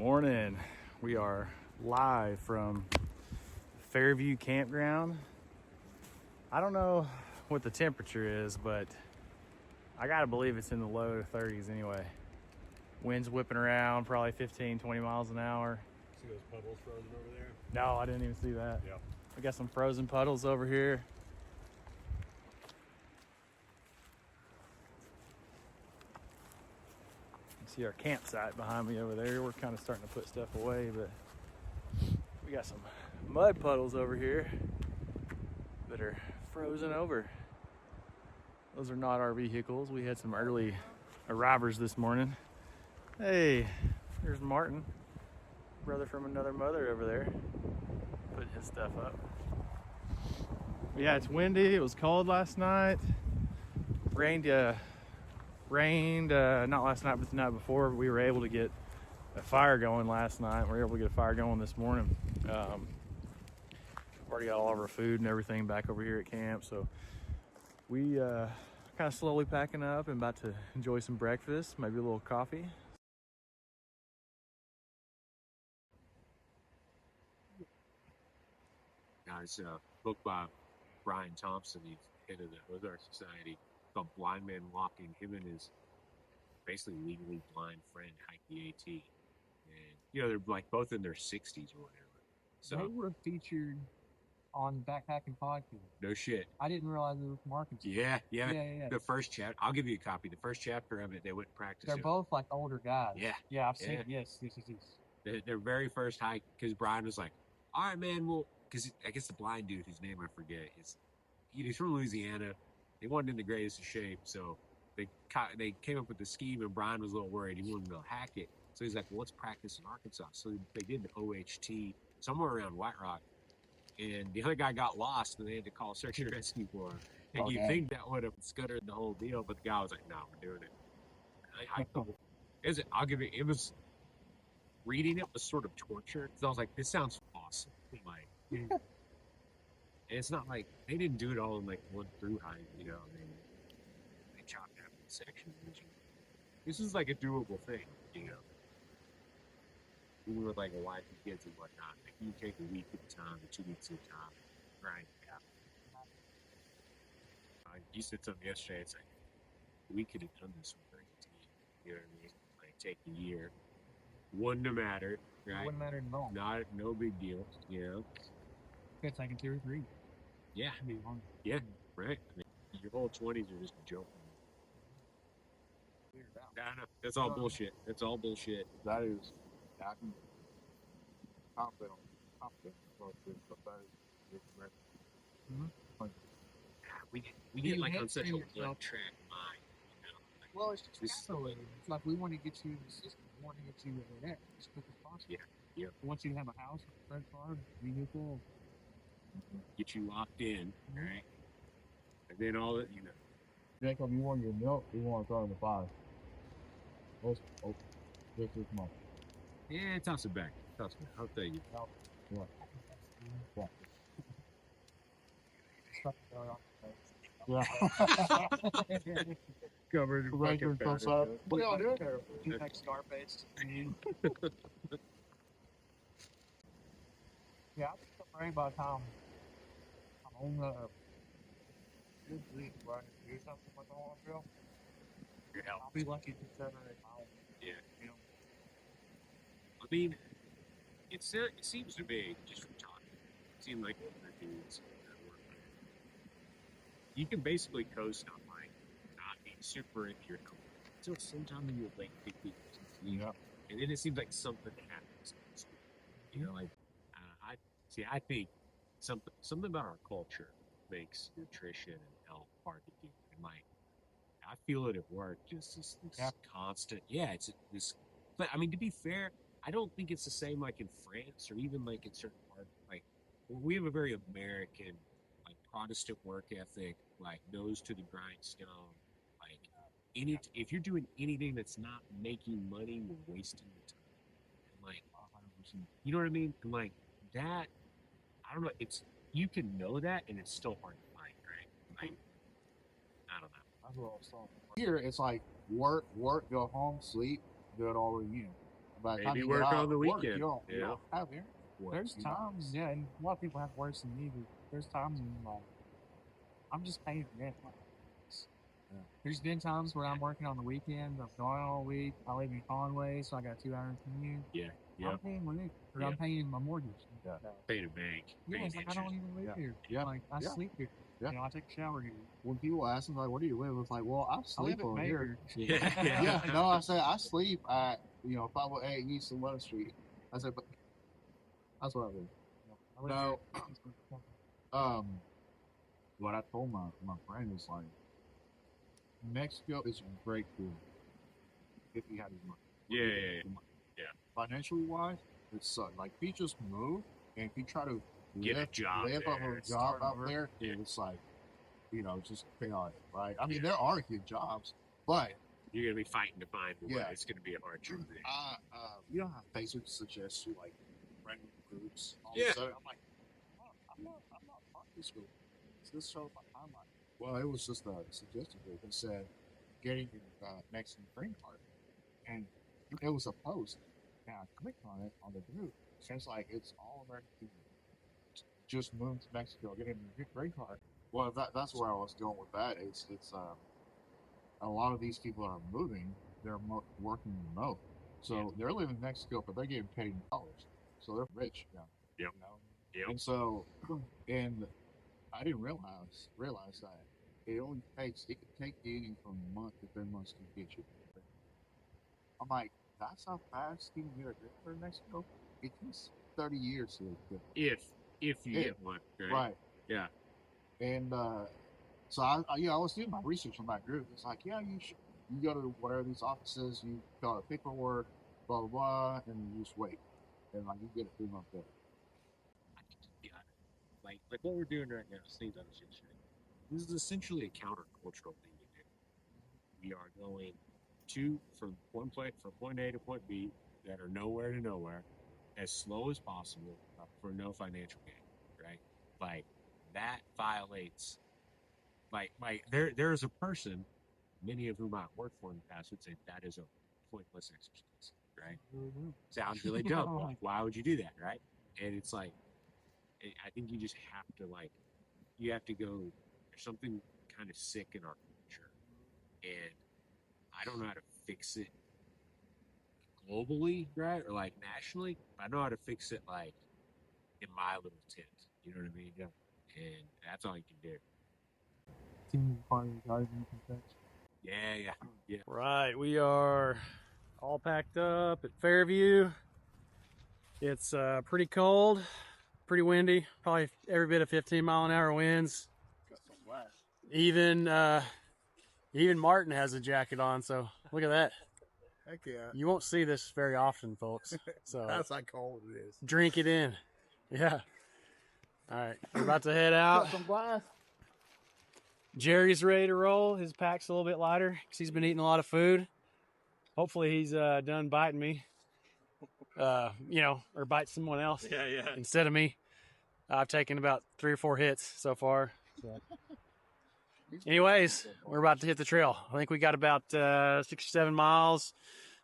morning. We are live from Fairview Campground. I don't know what the temperature is, but I gotta believe it's in the low 30s anyway. Wind's whipping around, probably 15, 20 miles an hour. See those puddles frozen over there? No, I didn't even see that. Yeah. We got some frozen puddles over here. See our campsite behind me over there. We're kind of starting to put stuff away, but we got some mud puddles over here that are frozen over. Those are not our vehicles. We had some early arrivers this morning. Hey, there's Martin, brother from another mother over there, putting his stuff up. Yeah, it's windy. It was cold last night. Rained not last night but the night before. We were able to get a fire going last night. We were able to get a fire going this morning. Already got all of our food and everything back over here at camp, so we kind of slowly packing up and about to enjoy some breakfast, maybe a little coffee. There's a book by Brian Thompson, he's head of the Ozark Society, called Blind Man Walking. Him and his basically legally blind friend hiked the AT. And, you know, they're like both in their 60s or whatever. So they were featured on Backpacking Podcast. No shit. I didn't realize it was from Arkansas. Yeah. The first chapter, I'll give you a copy. The first chapter of it, they went practice. They're both like older guys. Yeah. I've seen it. Yes. Their very first hike, because Brian was like, all right, man, well, because I guess the blind dude, whose name I forget, he's from Louisiana. They weren't in the greatest of shape, so they came up with the scheme, and Brian was a little worried. He wanted to hack it. So he's like, well, let's practice in Arkansas. So they did the OHT somewhere around White Rock. And the other guy got lost, and they had to call search and rescue for him. And you think that would have scuttered the whole deal, but the guy was like, no, we're doing it. And I hiked the whole I'll give it, reading it was sort of torture, because I was like, this sounds awesome. Like, and it's not like, they didn't do it all in like one through hike, you know, they chopped out the sections. This is like a doable thing, you know. Even with like a wife and kids and whatnot, like you take a week at a time, or 2 weeks at a time, right? Yeah. You said something yesterday. It's like we could have done this with 13. You know what I mean? Like take a year, wouldn't have mattered, right? Wouldn't matter at all. No big deal. You know. It's like in 2 or 3. Yeah. Yeah. Right. I mean, your whole 20s are just a joke. Nah, that's all bullshit. That's all bullshit. That is. I can confident about this, but that is correct. We get like on such a one-track mind, you know. Like, well, it's just capitalism. It's like we want to get you in the system. We want to get you in there as quick as possible. Yeah. We want you to have a house, a credit card, vehicle. Get you locked in, right? And then all that, you know. Jacob, you want your milk? You want to throw in the fire? This is my. Yeah, toss it back. I'll tell you. Yeah. Covered in fucking powder. What are y'all doing there? Do you like Scarface? Yeah, I think I'm ready by the time I'm on the good week, right? Do something like that on the trail. Your health. I'll be lucky to 7 or 8 miles. Yeah. You know. I mean, it seems to be, just from talking, it seemed like other dudes that work there. You can basically coast on like not being super into your health until sometime in your late 50s. Yeah. And then it seems like something happens. You know, like I think something about our culture makes nutrition and health hard to do. And like, I feel it at work, just this constant. Yeah, it's this. But I mean, to be fair, I don't think it's the same like in France or even like in certain parts. Like, we have a very American, like Protestant work ethic, like nose to the grindstone. Like, if you're doing anything that's not making money, you're wasting your time. And like, 100%. You know what I mean? And like that, I don't know. You can know that, and it's still hard to find, right? Like, I don't know. That's what I was talking about. Here, it's like work, go home, sleep, do it all again. by the time Maybe you work get out on the of work, weekend, you don't yeah. have internet. for it, There's you know? times, yeah, and a lot of people have worse than me, but there's times when, like, I'm just paying rent. Like, Yeah. there's been times where I'm working on the weekend, I'm gone all week, I live in Conway, so I got 2 hours commute. Yeah. I'm paying rent, or Yeah. I'm paying my mortgage. Yeah. Paying a bank. Yeah, paying it's like I don't interest. even live Yeah. here. Yeah. Like, I Yeah. sleep here. Yeah. You know, I take a shower here. When people ask me like, "Where do you live?" It's like, "Well, I I live sleep at over here." Mayor. Yeah. Yeah, no, I say I sleep at 508 East and 11th Street. I said, but that's what I live. I live No. here. What I told my friend is like, Mexico is great food if you have his money. Yeah. Financially wise, it's like if you just move and if you try to Get a live, job live there, off of a job start out over. there, Yeah. it's like, just chaotic, right? I mean, Yeah. there are good jobs, but You're gonna be fighting to find one. Yeah. It's gonna be a hard journey. you know how Facebook suggests you like random groups. All Yeah. of a sudden, I'm like, I'm not part of this group. This shows my timeline. Well, it was just a suggestion group that said getting your Mexican green card, and it was a post. And I clicked on it on the group. Seems like it's all American people just moved to Mexico, getting a green card. Well, that's where I was going with that. It's a lot of these people that are moving, they're working remote. So they're living in Mexico, but they're getting paid in dollars. So they're rich now. Yep. Yep. And so, and I didn't realize that it could take you from a month to 3 months to get you. I'm like, that's how fast you can get a green card in Mexico? It takes 30 years to get it. If you get one, right? Right. Yeah. And so I was doing my research on that group. It's like, yeah, you go to whatever these offices, you fill out paperwork, blah blah blah, and you just wait, and like you get it 3 months later. Yeah. Like what we're doing right now, things I was just saying. This is essentially a countercultural thing we do. We are going from point A to point B that are nowhere to nowhere, as slow as possible for no financial gain, right? Like that violates. Like there's a person, many of whom I've worked for in the past would say that is a pointless exercise, right? Mm-hmm. Sounds really dumb. Why would you do that, right? And it's like, I think you just have to you have to go. There's something kind of sick in our culture, and I don't know how to fix it globally, right, or like nationally. But I know how to fix it like in my little tent. You know what I mean? Yeah. And that's all you can do. Yeah. Right, we are all packed up at Fairview. It's pretty cold, pretty windy, probably every bit of 15-mile-an-hour winds. Got some blast. Even Martin has a jacket on, so look at that. Heck yeah. You won't see this very often, folks. So That's how cold it is. drink it in. Yeah. All right, we're about to head out. Got some blast. Jerry's ready to roll. His pack's a little bit lighter because he's been eating a lot of food. Hopefully he's done biting me, or bite someone else instead of me. I've taken about 3 or 4 hits so far. So. Anyways, we're about to hit the trail. I think we got about 6 or 7 miles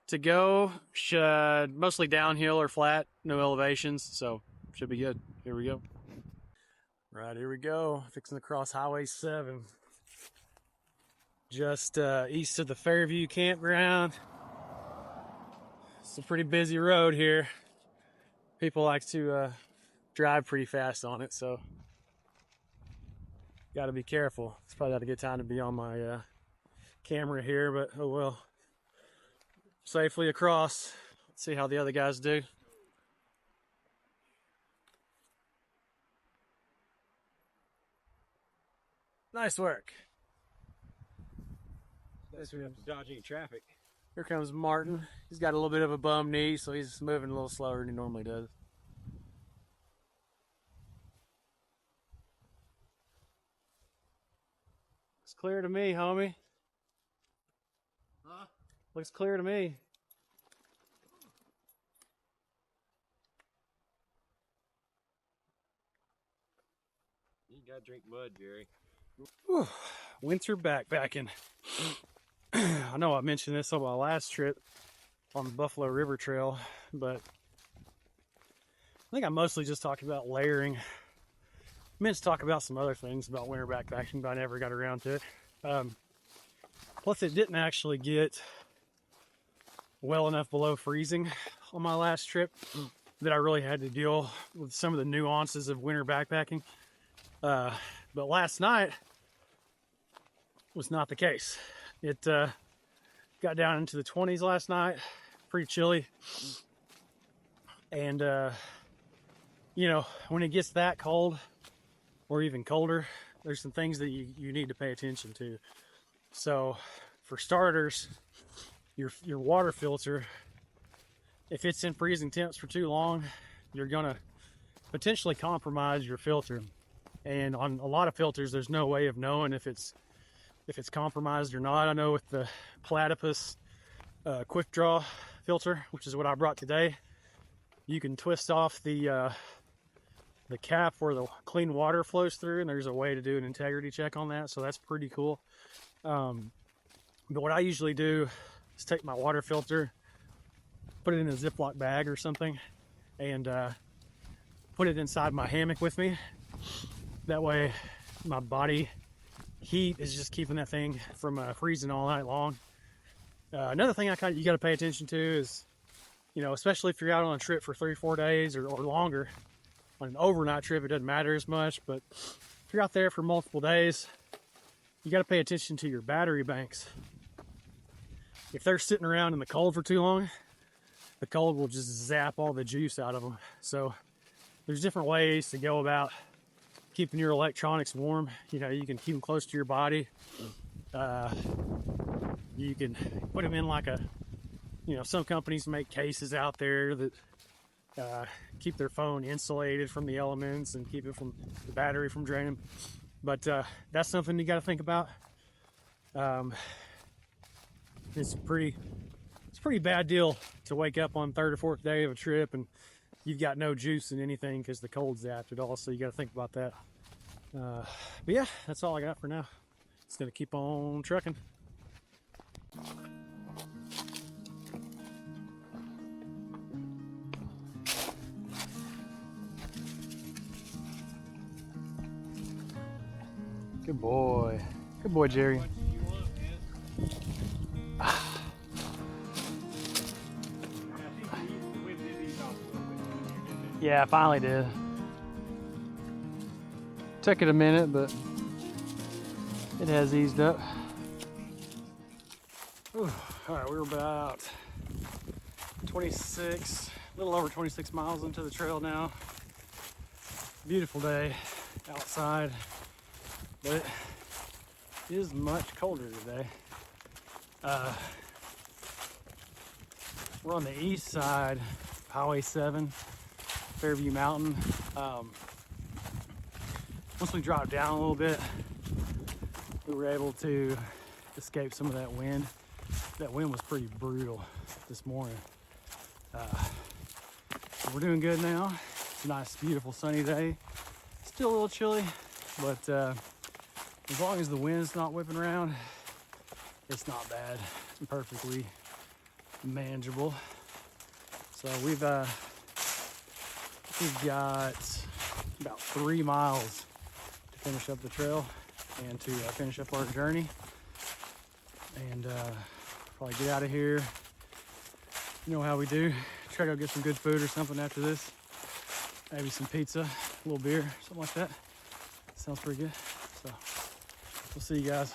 to go. Mostly downhill or flat, no elevations, so should be good. Here we go. Right, here we go. Fixing to cross Highway 7. Just east of the Fairview campground. It's a pretty busy road here. People like to drive pretty fast on it, so got to be careful. It's probably not a good time to be on my camera here, but oh well. Safely across. Let's see how the other guys do. Nice work. Dodging traffic. Here comes Martin. He's got a little bit of a bum knee, so he's moving a little slower than he normally does. Looks clear to me, homie. Huh? Looks clear to me. You gotta drink mud, Jerry. Whew. Winter backpacking. I know I mentioned this on my last trip. on the Buffalo River Trail, but I think I mostly just talked about layering. I meant to talk about some other things about winter backpacking, but I never got around to it. Plus, it didn't actually get well enough below freezing on my last trip that I really had to deal with some of the nuances of winter backpacking. But last night was not the case. It got down into the 20s last night, pretty chilly. And, you know, when it gets that cold or even colder, there's some things that you need to pay attention to. So for starters, your water filter, if it's in freezing temps for too long, you're gonna potentially compromise your filter. And on a lot of filters, there's no way of knowing if it's compromised or not. I know with the Platypus quick draw filter, which is what I brought today, you can twist off the cap where the clean water flows through, and there's a way to do an integrity check on that, so that's pretty cool. But what I usually do is take my water filter, put it in a Ziploc bag or something, and put it inside my hammock with me. That way my body heat is just keeping that thing from freezing all night long. Another thing you got to pay attention to is, you know, especially if you're out on a trip for 3-4 days or longer. On an overnight trip, it doesn't matter as much, but if you're out there for multiple days, you got to pay attention to your battery banks. If they're sitting around in the cold for too long, the cold will just zap all the juice out of them. So there's different ways to go about keeping your electronics warm. You know, you can keep them close to your body. You can put them in like some companies make cases out there that keep their phone insulated from the elements and keep it from the battery from draining. But that's something you got to think about. It's a pretty bad deal to wake up on third or fourth day of a trip and you've got no juice in anything because the cold zapped it all. So you got to think about that. But yeah, that's all I got for now. It's gonna keep on trucking. Good boy. Good boy, Jerry. Yeah, I finally did. Took it a minute, but it has eased up. Ooh, all right, we're about 26, a little over 26 miles into the trail now. Beautiful day outside, but it is much colder today. We're on the east side of Highway 7, Fairview Mountain. Once we dropped down a little bit, we were able to escape some of that wind. That wind was pretty brutal this morning. We're doing good now. It's a nice, beautiful, sunny day. Still a little chilly, but as long as the wind's not whipping around, it's not bad. It's perfectly manageable. So we've got about 3 miles to finish up the trail and to finish up our journey, and probably get out of here. You know how we do. Try to go get some good food or something after this. Maybe some pizza, a little beer, something like that. Sounds pretty good. So we'll see you guys.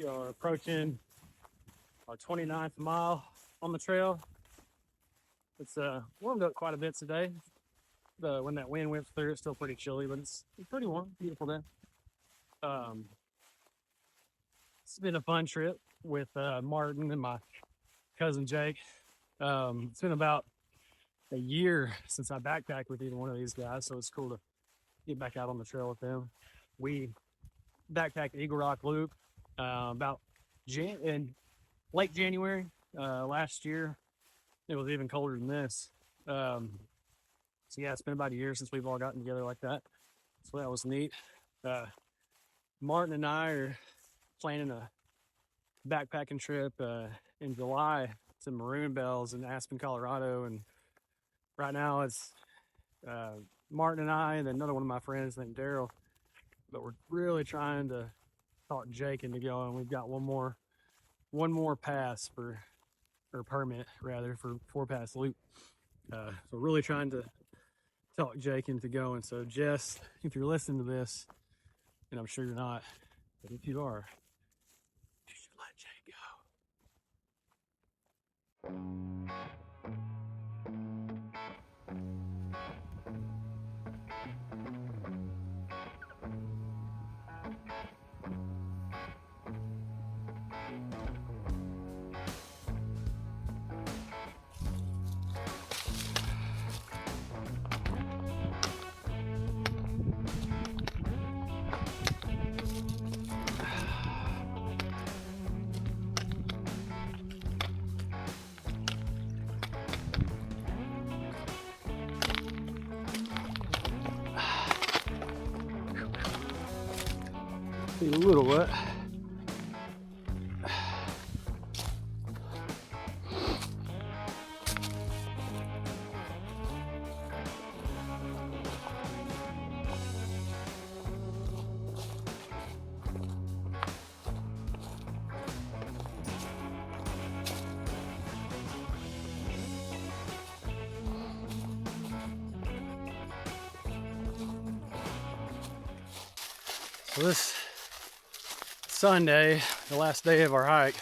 We are approaching our 29th mile on the trail. It's warmed up quite a bit today. When that wind went through, it's still pretty chilly, but it's pretty warm. Beautiful day. It's been a fun trip with Martin and my cousin Jake. It's been about a year since I backpacked with either one of these guys, so it's cool to get back out on the trail with them. We backpacked Eagle Rock Loop about in late January last year. It was even colder than this. So yeah, it's been about a year since we've all gotten together like that. So that was neat. Martin and I are planning a backpacking trip in July to Maroon Bells in Aspen, Colorado. And right now it's Martin and I and another one of my friends named Daryl. But we're really trying to talk Jake into going. We've got one more pass or permit rather for 4-pass loop. So really trying to talk Jake into going. So Jess, if you're listening to this, and I'm sure you're not, but if you are, you should let Jake go. A little wet. So this Sunday, the last day of our hike,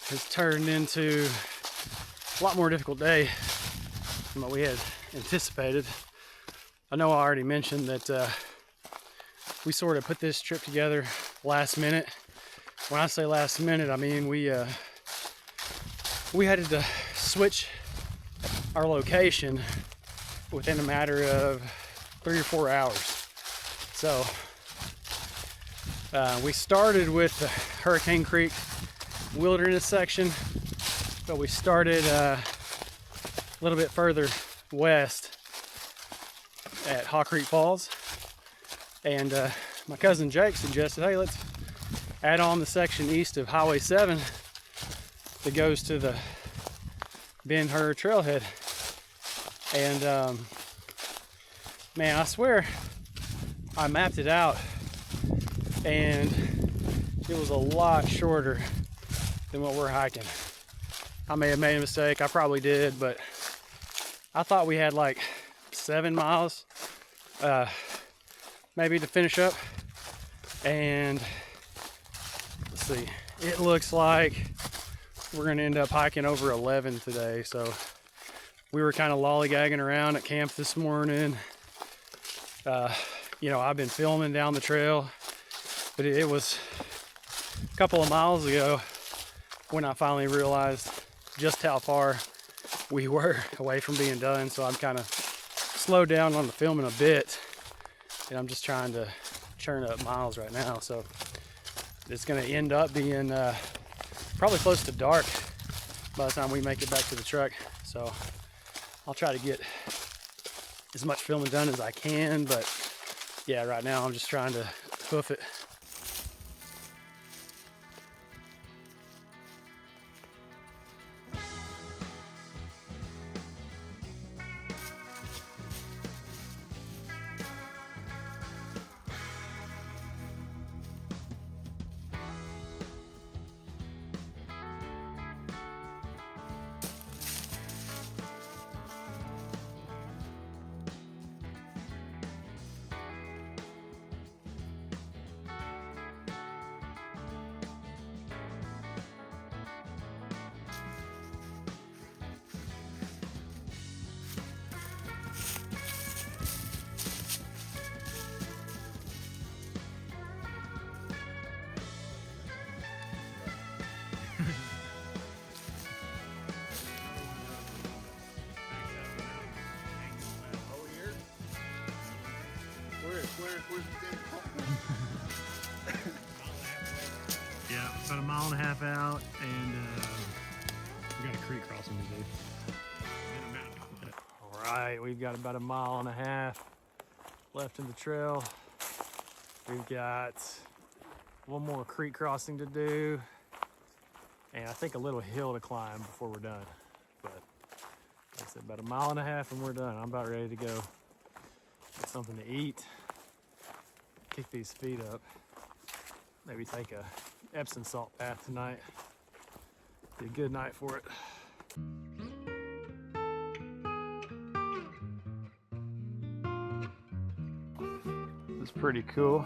has turned into a lot more difficult day than what we had anticipated. I know I already mentioned that we sort of put this trip together last minute. When I say last minute, I mean we had to switch our location within a matter of 3 or 4 hours. So we started with the Hurricane Creek Wilderness section, but we started a little bit further west at Haw Creek Falls. And my cousin Jake suggested, hey, let's add on the section east of Highway 7 that goes to the Ben-Hur Trailhead. And man, I swear I mapped it out and it was a lot shorter than what we're hiking. I may have made a mistake, I probably did, but I thought we had like 7 miles maybe to finish up. And let's see, it looks like we're gonna end up hiking over 11 today. So we were kind of lollygagging around at camp this morning. You know, I've been filming down the trail, but it was a couple of miles ago when I finally realized just how far we were away from being done. So I'm kind of slowed down on the filming a bit, and I'm just trying to churn up miles right now. So it's going to end up being probably close to dark by the time we make it back to the truck. So I'll try to get as much filming done as I can, but yeah, right now I'm just trying to hoof it. where's the damn pump? Yeah, about a mile and a half out, and we got a creek crossing to do. All right, we've got about a mile and a half left in the trail. We've got one more creek crossing to do, and I think a little hill to climb before we're done. But like I said, about a mile and a half and we're done. I'm about ready to go get something to eat, kick these feet up, maybe take a Epsom salt bath tonight. Be a good night for it. It's pretty cool.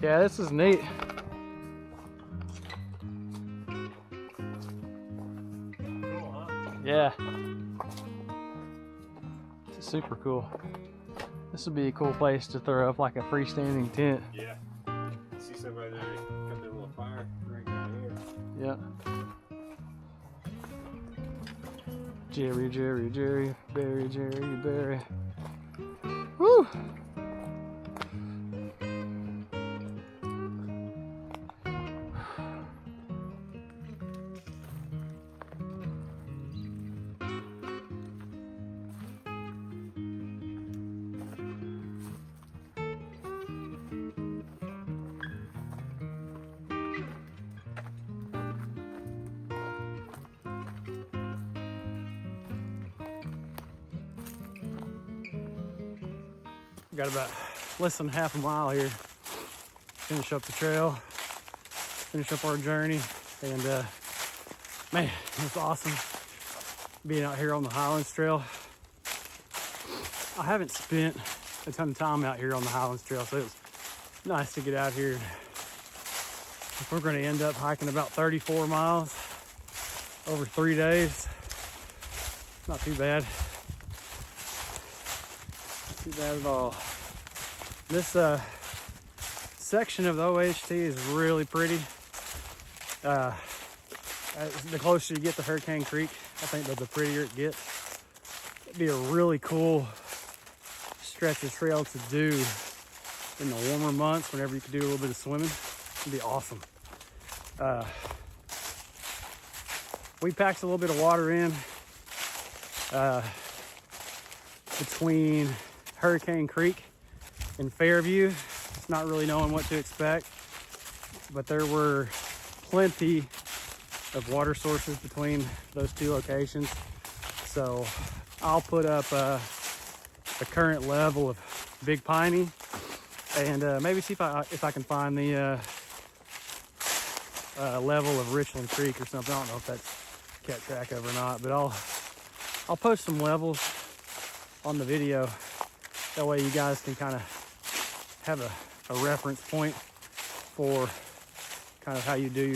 Yeah, this is neat. Cool, huh? Yeah. It's super cool. This would be a cool place to throw up like a freestanding tent. Yeah. See somebody there, got their little fire right down here. Yeah. Jerry, Jerry, Jerry, Barry, Jerry, Barry. Woo! Got about less than half a mile here. Finish up the trail, finish up our journey, and man, it's awesome being out here on the Highlands Trail. I haven't spent a ton of time out here on the Highlands Trail, so it was nice to get out here. If we're going to end up hiking about 34 miles over 3 days, not too bad. Too bad at all. This section of the OHT is really pretty. The closer you get to Hurricane Creek, I think the prettier it gets. It'd be a really cool stretch of trail to do in the warmer months whenever you can do a little bit of swimming. It'd be awesome. We packed a little bit of water in between Hurricane Creek and Fairview. It's not really knowing what to expect, but there were plenty of water sources between those two locations. So I'll put up the current level of Big Piney and maybe see if I can find the level of Ridgeline Creek or something. I don't know if that's kept track of or not, but I'll post some levels on the video. That way you guys can kind of have a reference point for kind of how you do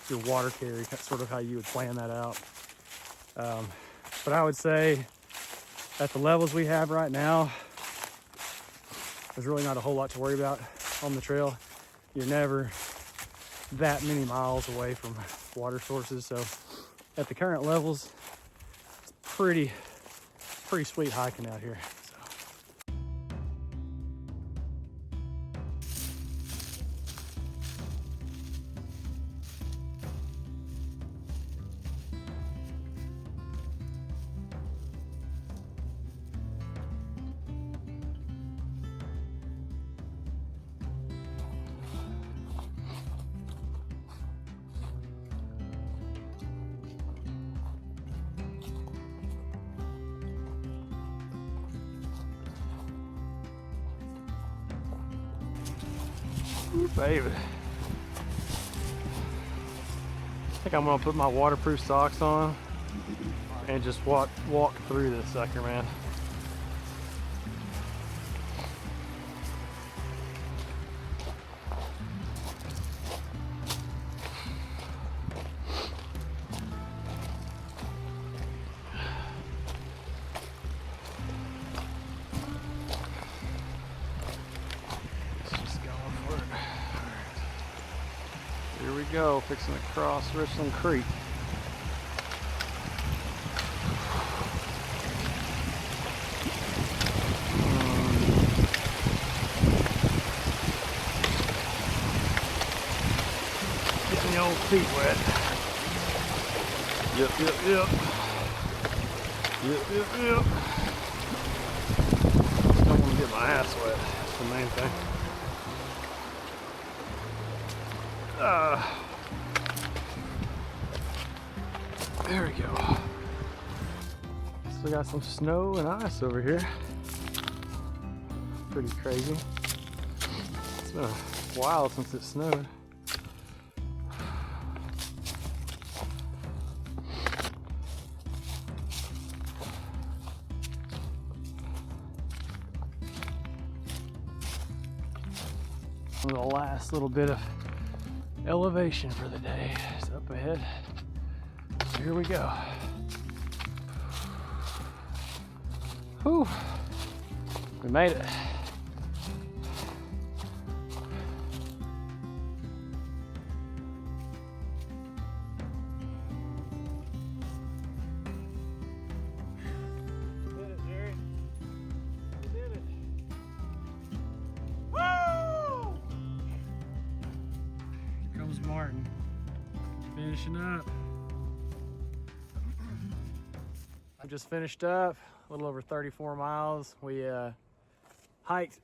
your water carry, sort of how you would plan that out. But I would say at the levels we have right now, there's really not a whole lot to worry about on the trail. You're never that many miles away from water sources. So at the current levels, it's pretty sweet hiking out here. Ooh, baby. I think I'm gonna put my waterproof socks on and just walk through this sucker, man. Here we go, fixing to cross Ridgeline Creek. feet wet. Yep. Don't want to get my ass wet. That's the main thing. There we go. Still got some snow and ice over here. Pretty crazy. It's been a while since it snowed. The last little bit of elevation for the day is up ahead. So here we go. Whew. We made it. Martin finishing up. I just finished up a little over 34 miles. We hiked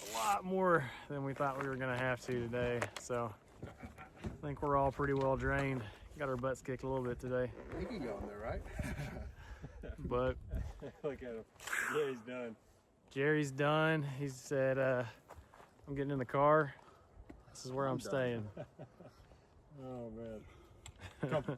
a lot more than we thought we were gonna have to today, so I think we're all pretty well drained. Got our butts kicked a little bit today. You can go in there, right? But look at him. Yeah, he's done. Jerry's done. He said, I'm getting in the car. This is where I'm staying. Oh man. Come